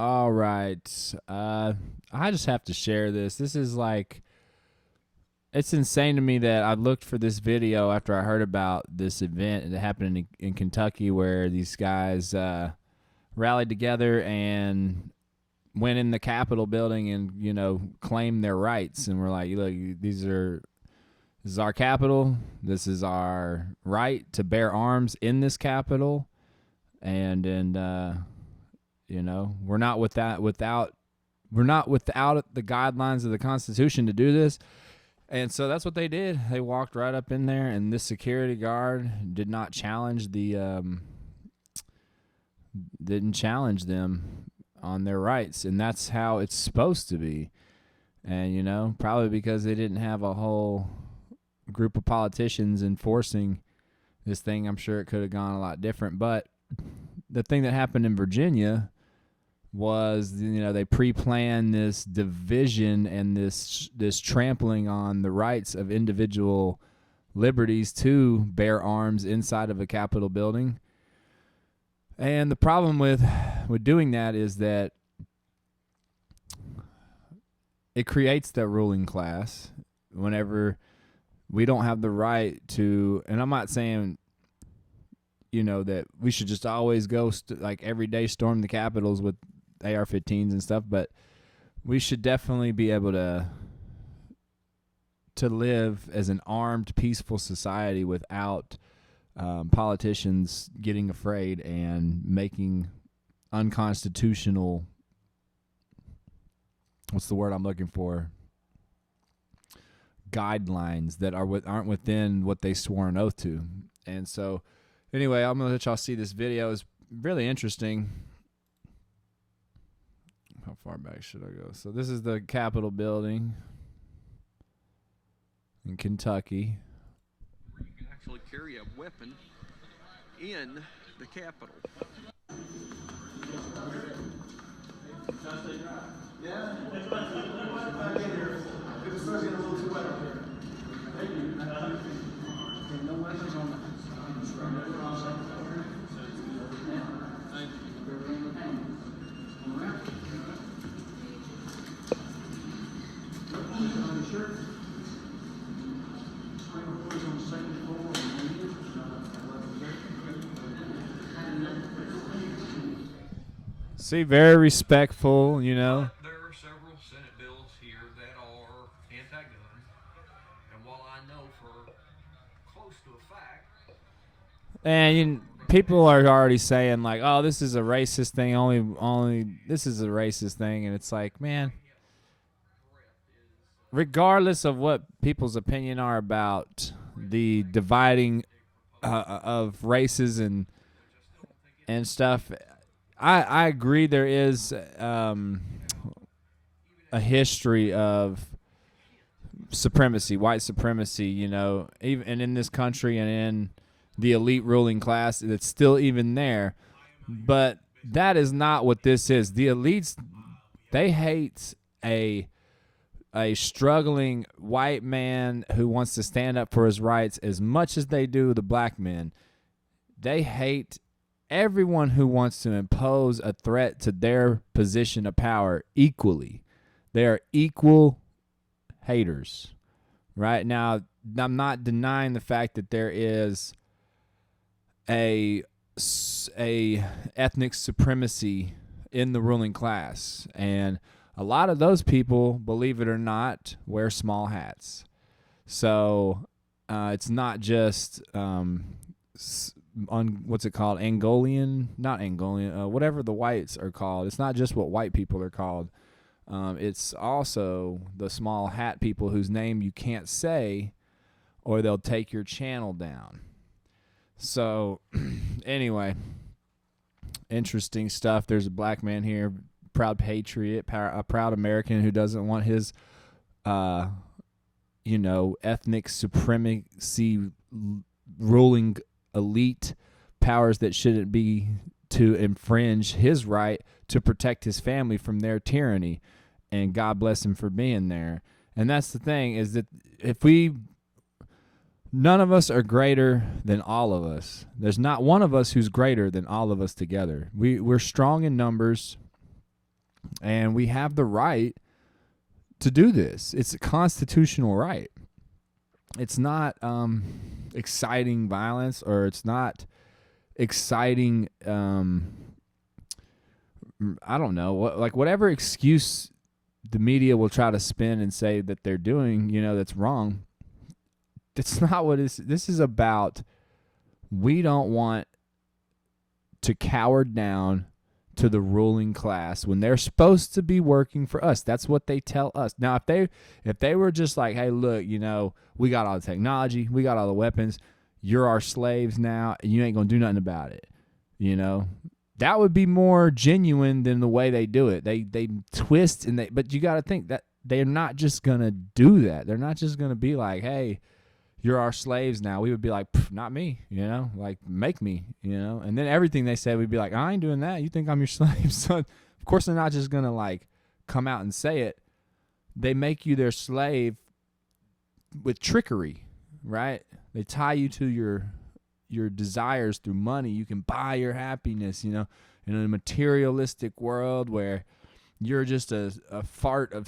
All right. I just have to share this. This is like, it's insane to me that I looked for this video after I heard about this event that happened in Kentucky where these guys rallied together and went in the Capitol building and, claimed their rights. And we're like, look, this is our Capitol. This is our right to bear arms in this Capitol. And we're not without the guidelines of the Constitution to do this. And so that's what they did. They walked right up in there, and this security guard did not challenge didn't challenge them on their rights, and that's how it's supposed to be. And probably because they didn't have a whole group of politicians enforcing this thing, I'm sure it could have gone a lot different. But the thing that happened in Virginia was, they pre-planned this division and this trampling on the rights of individual liberties to bear arms inside of a Capitol building. And the problem with doing that is that it creates the ruling class whenever we don't have the right to, and I'm not saying that we should just always go like every day storm the Capitols with AR-15s and stuff, but we should definitely be able to live as an armed, peaceful society without politicians getting afraid and making unconstitutional, what's the word I'm looking for, guidelines that aren't within what they swore an oath to. And so anyway, I'm going to let y'all see this video. It's really interesting. How far back should I go? So this is the Capitol building in Kentucky. You can actually carry a weapon in the Capitol. Yeah. No weapons on the See, very respectful, There are several Senate bills here that are anti-gun, and while I know for close to a fact, and people are already saying like, "Oh, this is a racist thing. Only this is a racist thing," and it's like, man, regardless of what people's opinion are about the dividing of races and stuff. I agree there is a history of supremacy, white supremacy, even and in this country and in the elite ruling class that's still even there. But that is not what this is. The elites, they hate a struggling white man who wants to stand up for his rights as much as they do the black men. They hate everyone who wants to impose a threat to their position of power equally. They are equal haters. Right now, I'm not denying the fact that there is a ethnic supremacy in the ruling class, and a lot of those people, believe it or not, wear small hats. So it's not just on what's it called, not Angolian, whatever the whites are called. It's not just what white people are called. It's also the small hat people whose name you can't say, or they'll take your channel down. So anyway, interesting stuff. There's a black man here, proud patriot, a proud American who doesn't want his, ethnic supremacy ruling elite powers that shouldn't be to infringe his right to protect his family from their tyranny. And God bless him for being there. And that's the thing, is that none of us are greater than all of us. There's not one of us who's greater than all of us together. We're strong in numbers. And we have the right to do this. It's a constitutional right. It's not exciting violence, or it's not exciting I don't know, like whatever excuse the media will try to spin and say that they're doing, that's wrong. That's not what this is about. We don't want to cower down to the ruling class when they're supposed to be working for us. That's what they tell us. Now, if they were just like, hey, look, we got all the technology, we got all the weapons, you're our slaves now, and you ain't gonna do nothing about it, that would be more genuine than the way they do it. They twist but you got to think that they're not just gonna do that. They're not just gonna be like, hey, you're our slaves now. We would be like, not me, like make me, and then everything they said, we'd be like, I ain't doing that. You think I'm your slave? So of course they're not just going to like come out and say it. They make you their slave with trickery, right? They tie you to your desires through money. You can buy your happiness, in a materialistic world where you're just a fart of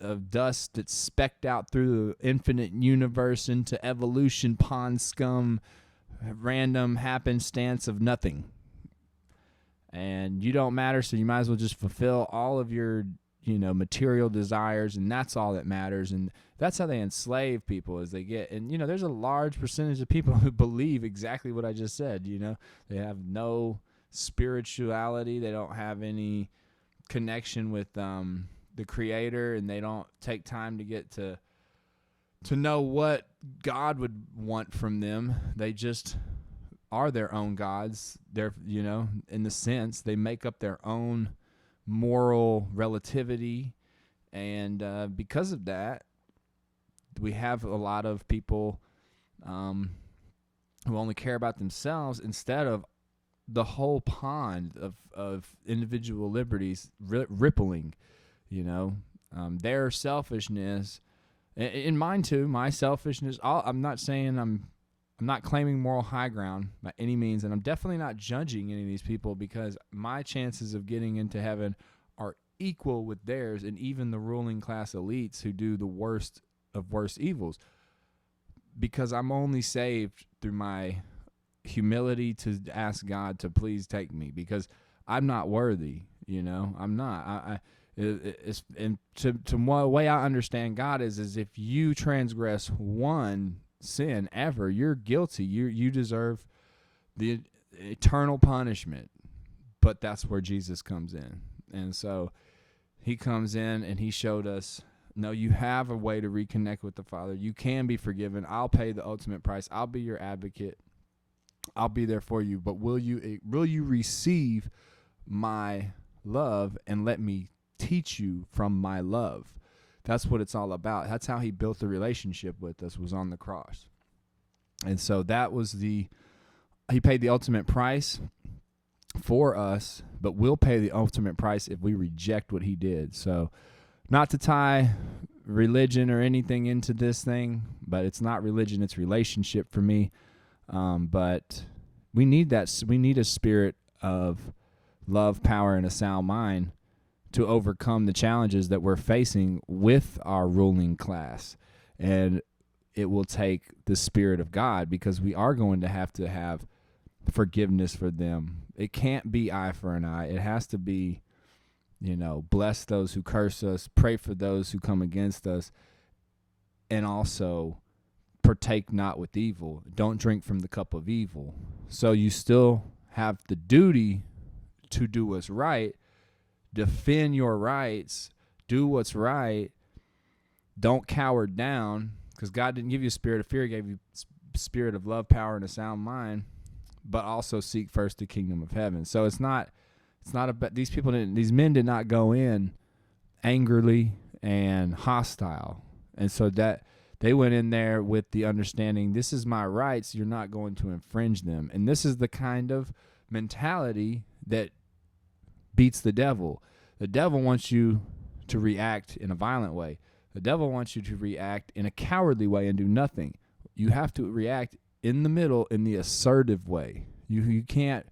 of dust that's specked out through the infinite universe into evolution, pond scum, random happenstance of nothing. And you don't matter, so you might as well just fulfill all of your, material desires, and that's all that matters. And that's how they enslave people, as they get. And, there's a large percentage of people who believe exactly what I just said. They have no spirituality. They don't have any connection with the Creator, and they don't take time to get to know what God would want from them. They just are their own gods. They're, in the sense, they make up their own moral relativity, and because of that, we have a lot of people who only care about themselves instead of the whole pond of individual liberties rippling, their selfishness, in mine too, my selfishness. I'm not saying I'm not claiming moral high ground by any means, and I'm definitely not judging any of these people, because my chances of getting into heaven are equal with theirs, and even the ruling class elites who do the worst of worst evils, because I'm only saved through my humility to ask God to please take me, because I'm not worthy. I'm not. And to one way I understand God is if you transgress one sin ever, you're guilty. You deserve the eternal punishment. But that's where Jesus comes in, and so he comes in and he showed us, no, you have a way to reconnect with the Father. You can be forgiven. I'll pay the ultimate price. I'll be your advocate. I'll be there for you, but will you receive my love and let me teach you from my love? That's what it's all about. That's how he built the relationship with us, was on the cross. And so that was he paid the ultimate price for us, but we'll pay the ultimate price if we reject what he did. So not to tie religion or anything into this thing, but it's not religion, it's relationship for me. But we need that. We need a spirit of love, power, and a sound mind to overcome the challenges that we're facing with our ruling class. And it will take the Spirit of God, because we are going to have forgiveness for them. It can't be eye for an eye. It has to be, bless those who curse us, pray for those who come against us, and also partake not with evil. Don't drink from the cup of evil. So you still have the duty to do what's right, defend your rights, do what's right. Don't cower down, because God didn't give you a spirit of fear. He gave you a spirit of love, power, and a sound mind, but also seek first the kingdom of heaven. So it's not about these men did not go in angrily and hostile. And so that they went in there with the understanding, this is my rights, you're not going to infringe them. And this is the kind of mentality that beats the devil. The devil wants you to react in a violent way. The devil wants you to react in a cowardly way and do nothing. You have to react in the middle, in the assertive way. You can't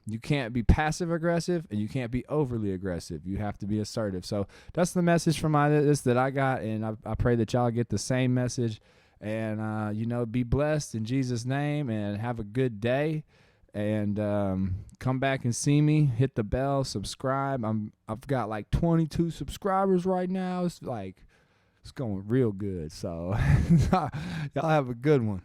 You can't be passive aggressive and you can't be overly aggressive. You have to be assertive. So that's the message from this that I got, and I pray that y'all get the same message. And be blessed in Jesus' name, and have a good day. And come back and see me. Hit the bell, subscribe. I've got like 22 subscribers right now. It's going real good. So y'all have a good one.